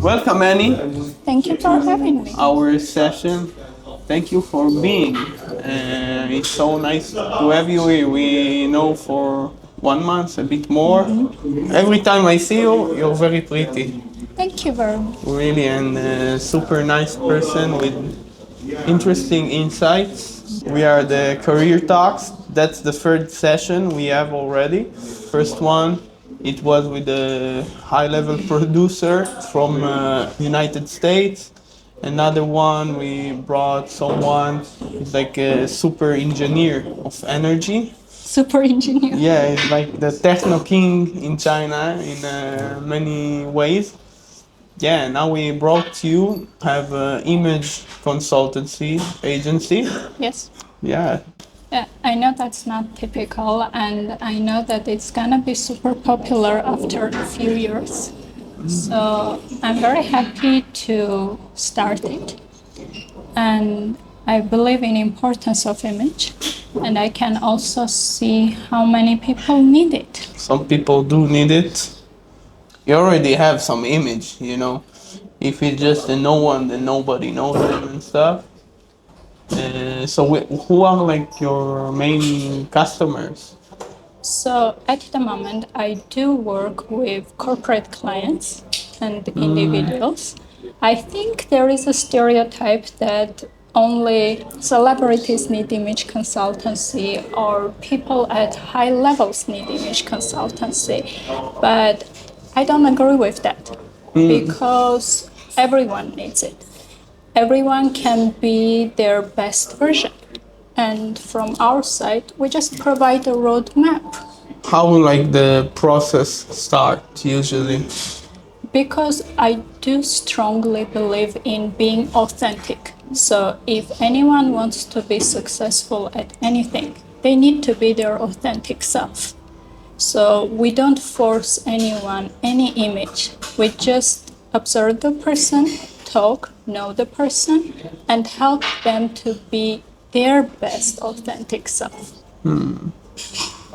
Welcome, Annie. Thank you for having me. Our session. Thank you for being. It's so nice to have you here. We know for 1 month, a bit more. Every time I see you, you're very pretty. Thank you very much. Really, and a super nice person with interesting insights. We are the Career Talks. That's the third session we have already. First one, it was with a high-level producer from United States. Another one, we brought someone who's like a super engineer of energy. Super engineer. Yeah, it's like the techno king in China in many ways. Yeah, now we brought you have an image consultancy agency. Yes. Yeah. Yeah, I know that's not typical, and I know that it's gonna be super popular after a few years. So I'm very happy to start it, and I believe in importance of image, and I can also see how many people need it. Some people do need it. You already have some image, you know. If it's just a no one, then nobody knows them and stuff. Who are like your main customers? So at the moment, I do work with corporate clients and individuals. I think there is a stereotype that only celebrities need image consultancy or people at high levels need image consultancy. But I don't agree with that because everyone needs it. Everyone can be their best version. And from our side, we just provide a roadmap. How like the process start usually? Because I do strongly believe in being authentic. So if anyone wants to be successful at anything, they need to be their authentic self. So we don't force anyone any image. We just observe the person, talk, know the person, and help them to be their best authentic self.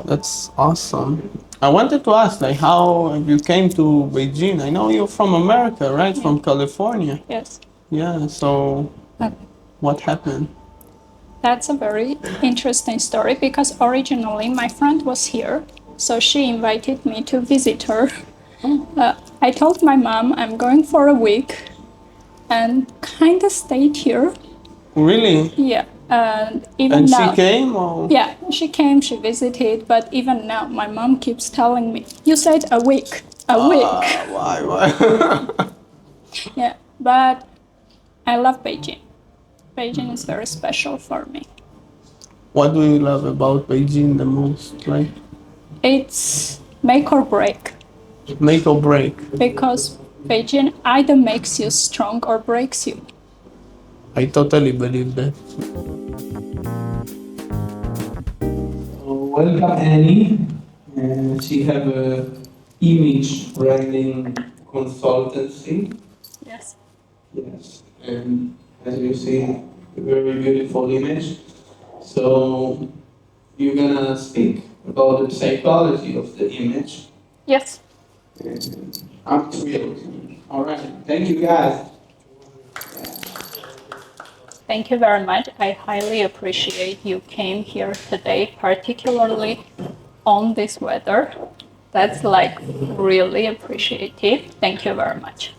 That's awesome. I wanted to ask, like, how you came to Beijing. I know you're from America, right? Yeah. From California. Yes. Yeah. So, what happened? That's a very interesting story because originally my friend was here, so she invited me to visit her. I told my mom I'm going for a week and kind of stayed here. Really? Yeah. And even And now, she came, or? yeah, she came, she visited, but even now my mom keeps telling me, you said a week, a week. Why? Yeah, but I love Beijing. Beijing is very special for me. What do you love about Beijing the most, right? It's make or break. Make or break. Because Beijing either makes you strong or breaks you. I totally believe that. Welcome, Annie. She have a image branding consultancy. Yes. Yes, and as you see, a very beautiful image. So you're gonna speak about the psychology of the image. Yes. I'm thrilled. All right, thank you guys. Thank you very much. I highly appreciate you came here today, particularly on this weather. That's like really appreciative. Thank you very much.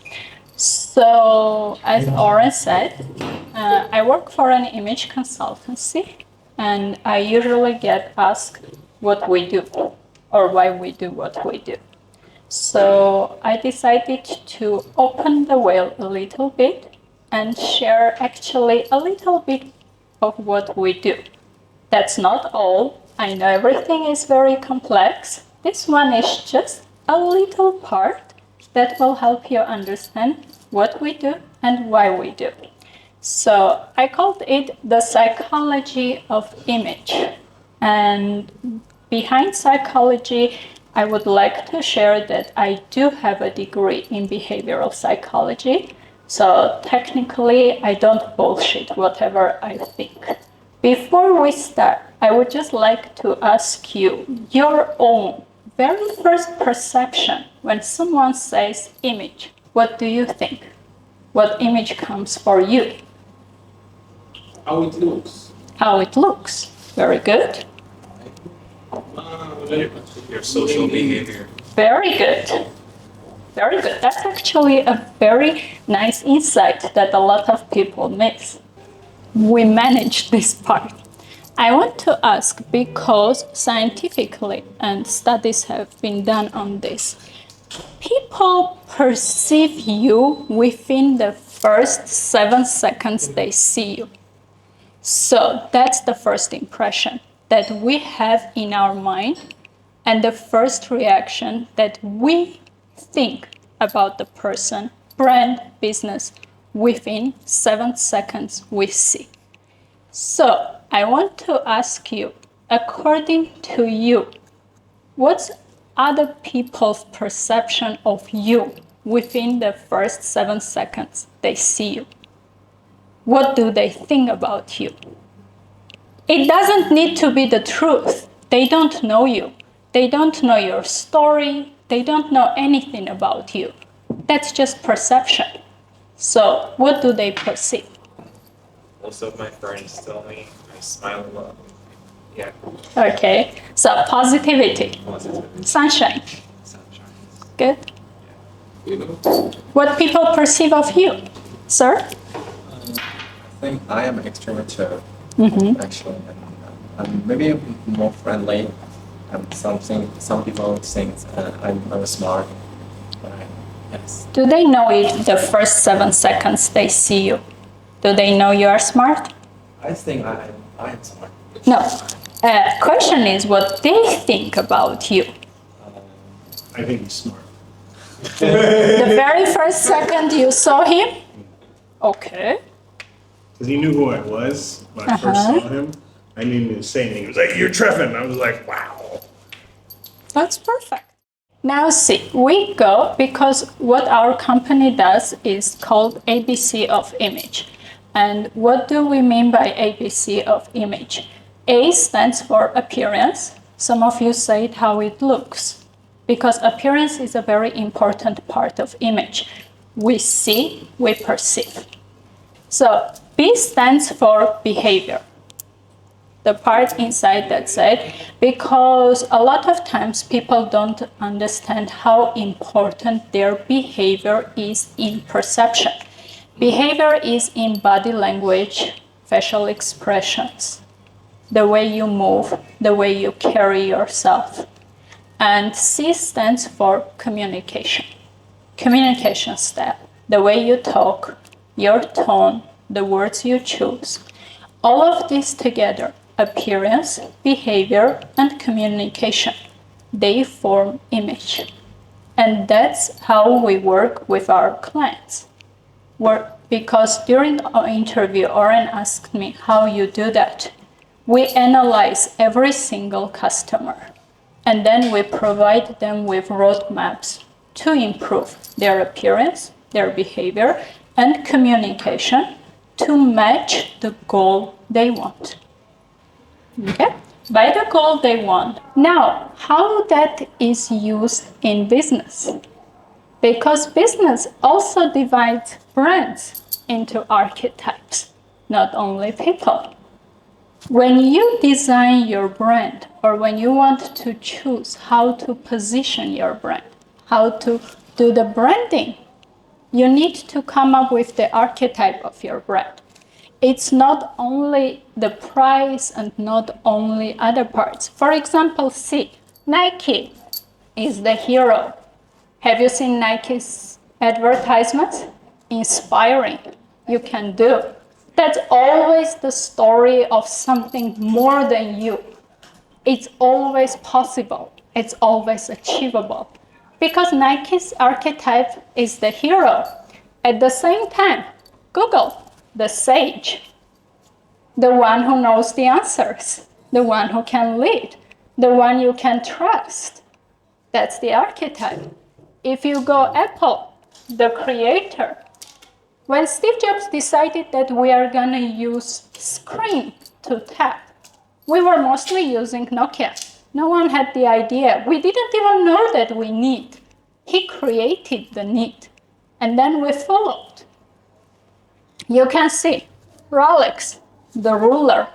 So, as Oren said, I work for an image consultancy, and I usually get asked what we do or why we do what we do. So I decided to open the veil a little bit and share actually a little bit of what we do. That's not all. I know everything is very complex. This one is just a little part that will help you understand what we do and why we do. So I called it the psychology of image. And behind psychology, I would like to share that I do have a degree in behavioral psychology. So technically, I don't bullshit whatever I think. Before we start, I would just like to ask you your own very first perception when someone says image. What do you think? What image comes for you? How it looks. How it looks. Very good. Your social behavior. Very good. Very good. That's actually a very nice insight that a lot of people miss. We manage this part. I want to ask, because scientifically and studies have been done on this, people perceive you within the first 7 seconds they see you. So that's the first impression that we have in our mind, and the first reaction that we think about the person, brand, business, within 7 seconds we see. So I want to ask you, according to you, what's other people's perception of you within the first 7 seconds they see you? What do they think about you? It doesn't need to be the truth. They don't know you. They don't know your story. They don't know anything about you. That's just perception. So what do they perceive? Most of my friends tell me I smile a lot. Yeah. Okay, so positivity, Positivity. sunshine. Sunshine. Good. You know? What people perceive of you, sir? I think I am extroverted, Mm-hmm. actually, and I'm maybe more friendly. Some people think I'm very smart, but yes. Do they know it the first 7 seconds they see you? Do they know you are smart? I think I am smart. No. Question is what they think about you. I think he's smart. The very first second you saw him? Okay. Because he knew who I was when I first saw him. I didn't even say anything. He was like, "You're Treffin." I was like, "Wow." That's perfect. Now see, we go because what our company does is called ABC of image. And what do we mean by ABC of image? A stands for appearance. Some of you said how it looks, because appearance is a very important part of image. We see, we perceive. So B stands for behavior. The part inside that said, because a lot of times people don't understand how important their behavior is in perception. Behavior is in body language, facial expressions, the way you move, the way you carry yourself. And C stands for communication. Communication style, the way you talk, your tone, the words you choose. All of this together, appearance, behavior, and communication, they form image. And that's how we work with our clients. Because during our interview, Oren asked me how you do that. We analyze every single customer, and then we provide them with roadmaps to improve their appearance, their behavior, and communication to match the goal they want. Okay? By the goal they want. Now, how that is used in business? Because business also divides brands into archetypes, not only people. When you design your brand, or when you want to choose how to position your brand, how to do the branding, you need to come up with the archetype of your brand. It's not only the price and not only other parts. For example, see, Nike is the hero. Have you seen Nike's advertisements? Inspiring. You can do. That's always the story of something more than you. It's always possible. It's always achievable. Because Nike's archetype is the hero. At the same time, Google, the sage, the one who knows the answers, the one who can lead, the one you can trust. That's the archetype. If you go Apple, the creator, when Steve Jobs decided that we are going to use screen to tap, we were mostly using Nokia. No one had the idea. We didn't even know that we need. He created the need. And then we followed. You can see Rolex, the ruler.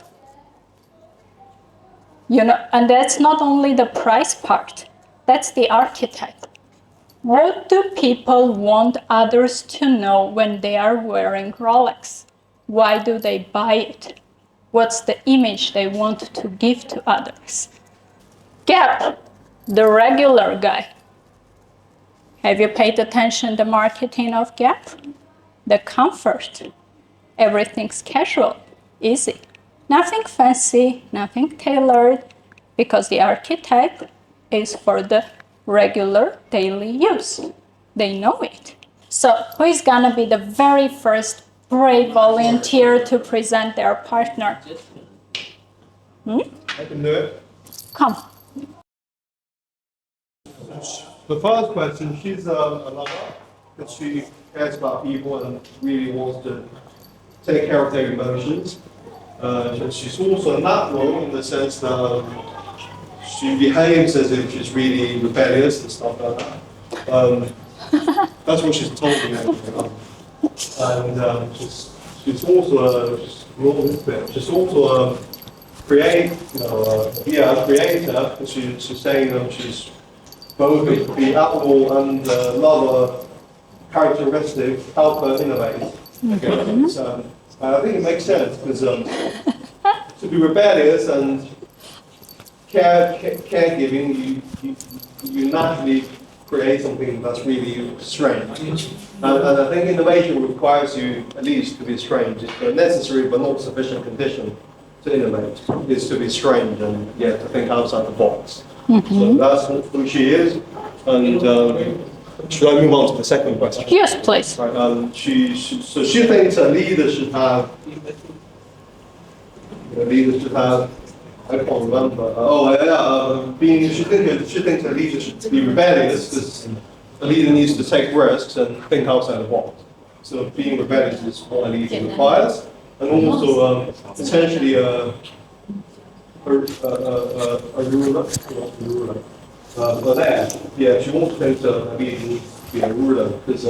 And that's not only the price part, that's the archetype. What do people want others to know when they are wearing Rolex? Why do they buy it? What's the image they want to give to others? Gap, the regular guy. Have you paid attention to the marketing of Gap? The comfort. Everything's casual, easy. Nothing fancy, nothing tailored, because the archetype is for the regular daily use. They know it. So who is gonna be the very first brave volunteer to present their partner? I can do it. Come. The first question, she's a lover, because she cares about people and really wants to take care of their emotions. She's also not wrong in the sense that she behaves as if she's really rebellious and stuff like that. That's what she's told me. And she's also she's also a creator. She's saying she's both the apple and the lover characteristic help her innovate. Okay. So, I think it makes sense because to be rebellious and caregiving, you naturally create something that's really strange. And I think innovation requires you at least to be strange. It's a necessary but not sufficient condition to innovate. Is to be strange and to think outside the box. So that's who she is. And should I move on to the second question? Yes, please. Right, she thinks a leader should have. I can't remember. She thinks a leader should be rebellious because a leader needs to take risks and think outside the box. So being rebellious is what a leader requires, and also potentially a ruler. She wants to think a leader needs to be a ruler because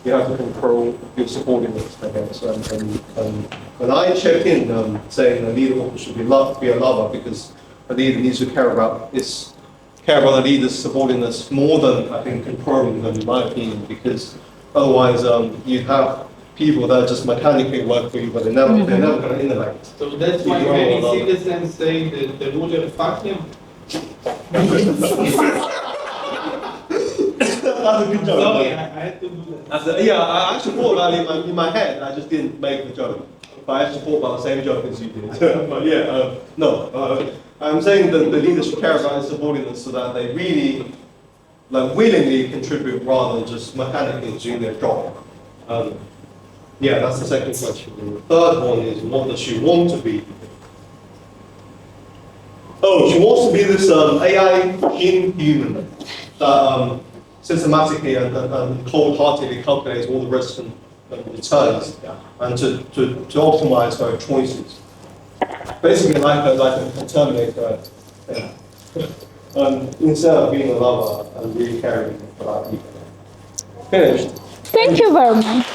you have to control your subordinates, I guess. And when I check in saying a leader should be a lover because a leader needs to care about the leader's subordinates more than I think controlling them, in my opinion, because otherwise you'd have people that just mechanically work for you, but they're never going to innovate. So that's why many citizens say that the ruler fuck him. That's a good joke. Sorry, I had to do that. I actually thought about it in my head. I just didn't make the joke. But I actually thought about the same joke as you did. But I'm saying that the leaders should care about their subordinates so that they really, willingly contribute rather than just mechanically doing their job. That's the second question. The third one is, what does she want to be? Oh, she wants to be this AI inhuman that systematically and cold-heartedly calculates all the risks and returns, and to optimize her choices. Basically, like a Terminator, instead of being a lover and really caring about people. Finished. Thank you very much.